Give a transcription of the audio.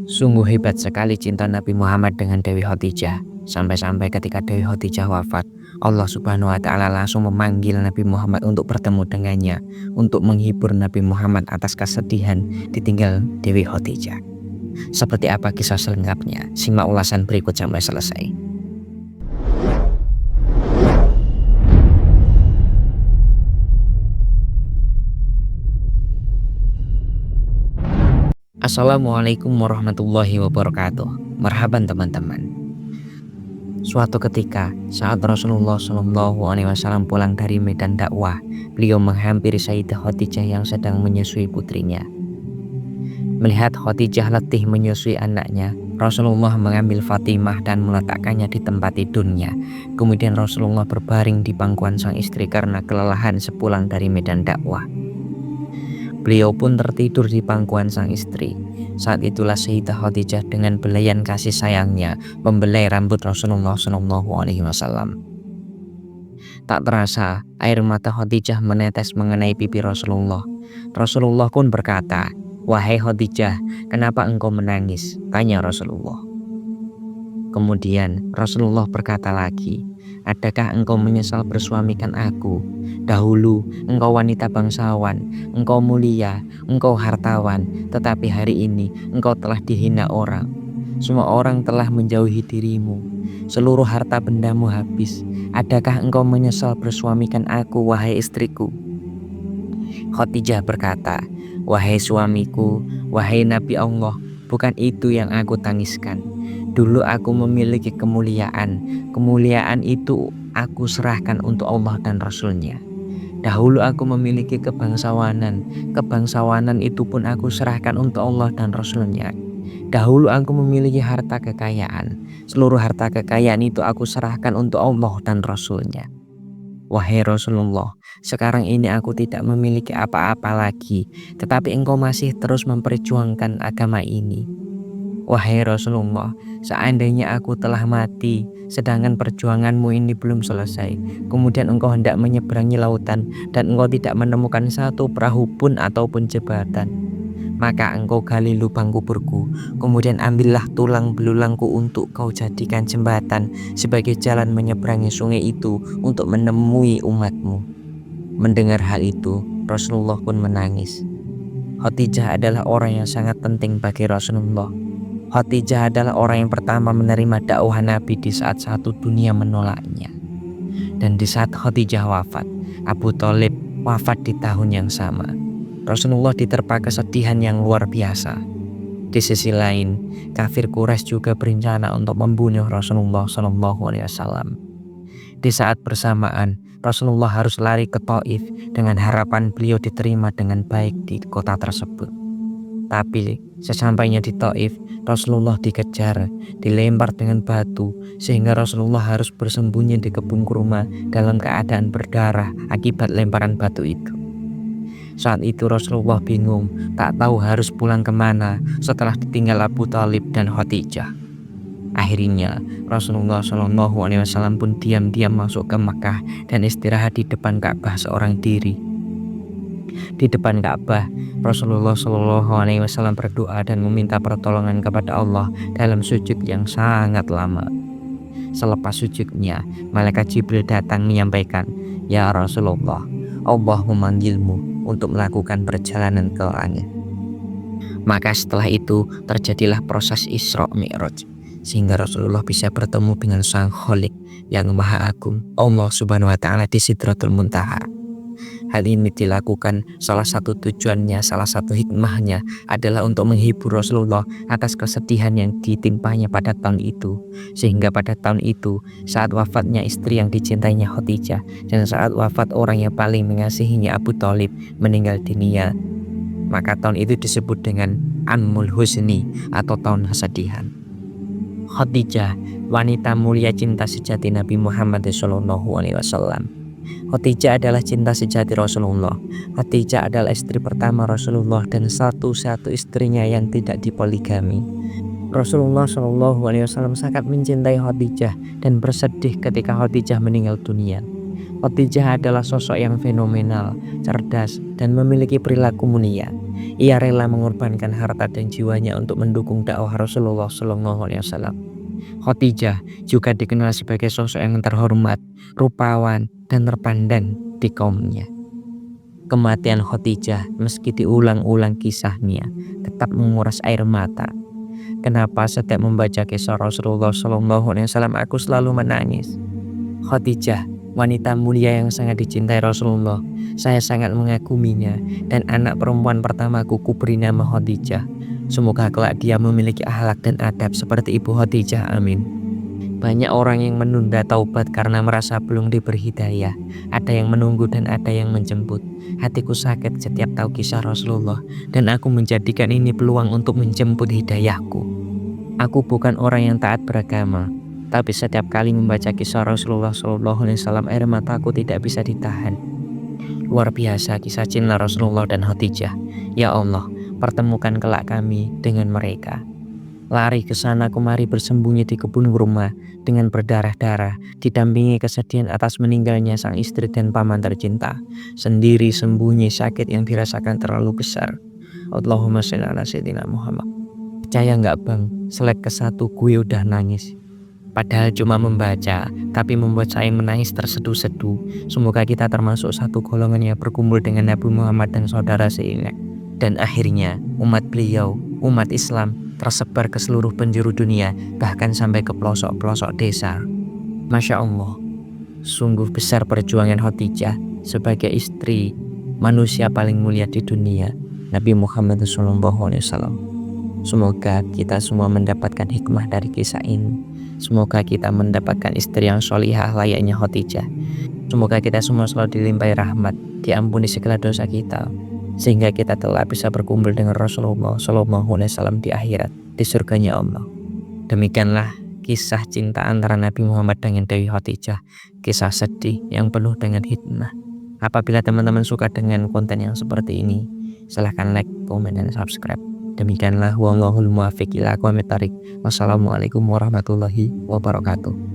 Sungguh hebat sekali cinta Nabi Muhammad dengan Dewi Khadijah. Sampai-sampai ketika Dewi Khadijah wafat, Allah Subhanahu wa Ta'ala langsung memanggil Nabi Muhammad untuk bertemu dengannya, untuk menghibur Nabi Muhammad atas kesedihan ditinggal Dewi Khadijah. Seperti apa kisah selengkapnya? Simak ulasan berikut sampai selesai. Assalamualaikum warahmatullahi wabarakatuh. Marhaban teman-teman. Suatu ketika saat Rasulullah SAW pulang dari medan dakwah, beliau menghampiri Sayyidah Khadijah yang sedang menyusui putrinya. Melihat Khadijah letih menyusui anaknya, Rasulullah mengambil Fatimah dan meletakkannya di tempat tidurnya. Kemudian Rasulullah berbaring di pangkuan sang istri karena kelelahan sepulang dari medan dakwah. Beliau pun tertidur di pangkuan sang istri. Saat itulah Sayyidah Khadijah dengan belayan kasih sayangnya membelai rambut Rasulullah SAW. Tak terasa air mata Khadijah menetes mengenai pipi Rasulullah. Rasulullah pun berkata, "Wahai Khadijah, kenapa engkau menangis?" tanya Rasulullah. Kemudian Rasulullah berkata lagi, "Adakah engkau menyesal bersuamikan aku? Dahulu engkau wanita bangsawan, engkau mulia, engkau hartawan, tetapi hari ini engkau telah dihina orang. Semua orang telah menjauhi dirimu, seluruh harta bendamu habis. Adakah engkau menyesal bersuamikan aku, wahai istriku?" Khadijah berkata, "Wahai suamiku, wahai Nabi Allah, bukan itu yang aku tangiskan. Dulu aku memiliki kemuliaan. Kemuliaan itu aku serahkan untuk Allah dan Rasul-Nya. Dahulu aku memiliki kebangsawanan. Kebangsawanan itu pun aku serahkan untuk Allah dan Rasul-Nya. Dahulu aku memiliki harta kekayaan. Seluruh harta kekayaan itu aku serahkan untuk Allah dan Rasul-Nya. Wahai Rasulullah, sekarang ini aku tidak memiliki apa-apa lagi, tetapi engkau masih terus memperjuangkan agama ini. Wahai Rasulullah, seandainya aku telah mati, sedangkan perjuanganmu ini belum selesai, kemudian engkau hendak menyeberangi lautan dan engkau tidak menemukan satu perahu pun ataupun jembatan, maka engkau gali lubang kuburku, kemudian ambillah tulang belulangku untuk kau jadikan jembatan sebagai jalan menyeberangi sungai itu untuk menemui umatmu." Mendengar hal itu, Rasulullah pun menangis. Khadijah adalah orang yang sangat penting bagi Rasulullah. Khadijah adalah orang yang pertama menerima dakwah Nabi di saat satu dunia menolaknya. Dan di saat Khadijah wafat, Abu Thalib wafat di tahun yang sama. Rasulullah diterpa kesedihan yang luar biasa. Di sisi lain, kafir Quraisy juga berencana untuk membunuh Rasulullah SAW. Di saat bersamaan, Rasulullah harus lari ke Thaif dengan harapan beliau diterima dengan baik di kota tersebut. Tapi sesampainya di Thaif, Rasulullah dikejar, dilempar dengan batu, sehingga Rasulullah harus bersembunyi di kebun kurma dalam keadaan berdarah akibat lemparan batu itu. Saat itu Rasulullah bingung, tak tahu harus pulang kemana setelah ditinggal Abu Thalib dan Khadijah. Akhirnya Rasulullah SAW pun diam-diam masuk ke Makkah dan istirahat di depan Ka'bah seorang diri. Di depan Ka'bah, Rasulullah SAW berdoa dan meminta pertolongan kepada Allah dalam sujud yang sangat lama. Selepas sujudnya, malaikat Jibril datang menyampaikan, "Ya Rasulullah, Allah memanggilmu untuk melakukan perjalanan ke langit." Maka setelah itu terjadilah proses Isra Mi'raj, sehingga Rasulullah bisa bertemu dengan Sang Khalik yang Maha Agung, Allah Subhanahu wa Ta'ala, di Sidratul Muntaha. Hal ini dilakukan salah satu tujuannya, salah satu hikmahnya adalah untuk menghibur Rasulullah atas kesedihan yang ditimpanya pada tahun itu. Sehingga pada tahun itu, saat wafatnya istri yang dicintainya Khadijah dan saat wafat orang yang paling mengasihinya Abu Thalib meninggal dunia, maka tahun itu disebut dengan Amul Husni atau tahun kesedihan. Khadijah, wanita mulia cinta sejati Nabi Muhammad SAW. Khadijah adalah cinta sejati Rasulullah. Khadijah adalah istri pertama Rasulullah dan satu-satu istrinya yang tidak dipoligami. Rasulullah SAW sangat mencintai Khadijah dan bersedih ketika Khadijah meninggal dunia. Khadijah adalah sosok yang fenomenal, cerdas, dan memiliki perilaku mulia. Ia rela mengorbankan harta dan jiwanya untuk mendukung dakwah Rasulullah SAW. Khadijah juga dikenal sebagai sosok yang terhormat, rupawan, dan terpandang di kaumnya. Kematian Khadijah meski diulang-ulang kisahnya tetap menguras air mata. Kenapa setiap membaca kisah Rasulullah SAW aku selalu menangis? Khadijah, wanita mulia yang sangat dicintai Rasulullah. Saya sangat mengaguminya dan anak perempuan pertamaku kuberi nama Khadijah. Semoga kelak dia memiliki akhlak dan adab seperti ibu Khadijah, amin. Banyak orang yang menunda taubat karena merasa belum diberi hidayah. Ada yang menunggu dan ada yang menjemput. Hatiku sakit setiap tahu kisah Rasulullah dan aku menjadikan ini peluang untuk menjemput hidayahku. Aku bukan orang yang taat beragama, tapi setiap kali membaca kisah Rasulullah SAW air mataku tidak bisa ditahan. Luar biasa kisah cinta Rasulullah dan Khadijah. Ya Allah, pertemukan kelak kami dengan mereka. Lari ke sana kemari bersembunyi di kebun kurma dengan berdarah-darah, didampingi kesedihan atas meninggalnya sang istri dan paman tercinta. Sendiri sembunyi sakit yang dirasakan terlalu besar. Allahumma sholli ala sayyidina Muhammad. Percaya nggak bang, selek ke satu gue udah nangis. Padahal cuma membaca, tapi membuat saya menangis terseduh-seduh. Semoga kita termasuk satu golongan yang berkumpul dengan Nabi Muhammad dan saudara seinak. Dan akhirnya umat beliau, umat Islam, tersebar ke seluruh penjuru dunia, bahkan sampai ke pelosok-pelosok desa. Masya Allah, sungguh besar perjuangan Khadijah sebagai istri manusia paling mulia di dunia, Nabi Muhammad SAW. Semoga kita semua mendapatkan hikmah dari kisah ini. Semoga kita mendapatkan istri yang sholihah layaknya Khadijah. Semoga kita semua selalu dilimpahi rahmat, diampuni segala dosa kita, sehingga kita telah bisa berkumpul dengan Rasulullah SAW di akhirat, di surganya Allah. Demikianlah kisah cinta antara Nabi Muhammad dengan Dewi Khadijah, kisah sedih yang penuh dengan hikmah. Apabila teman-teman suka dengan konten yang seperti ini, silahkan like, komen, dan subscribe. Demikianlah wallahul muwaffiq ila aqwamit thoriq. Wassalamualaikum warahmatullahi wabarakatuh.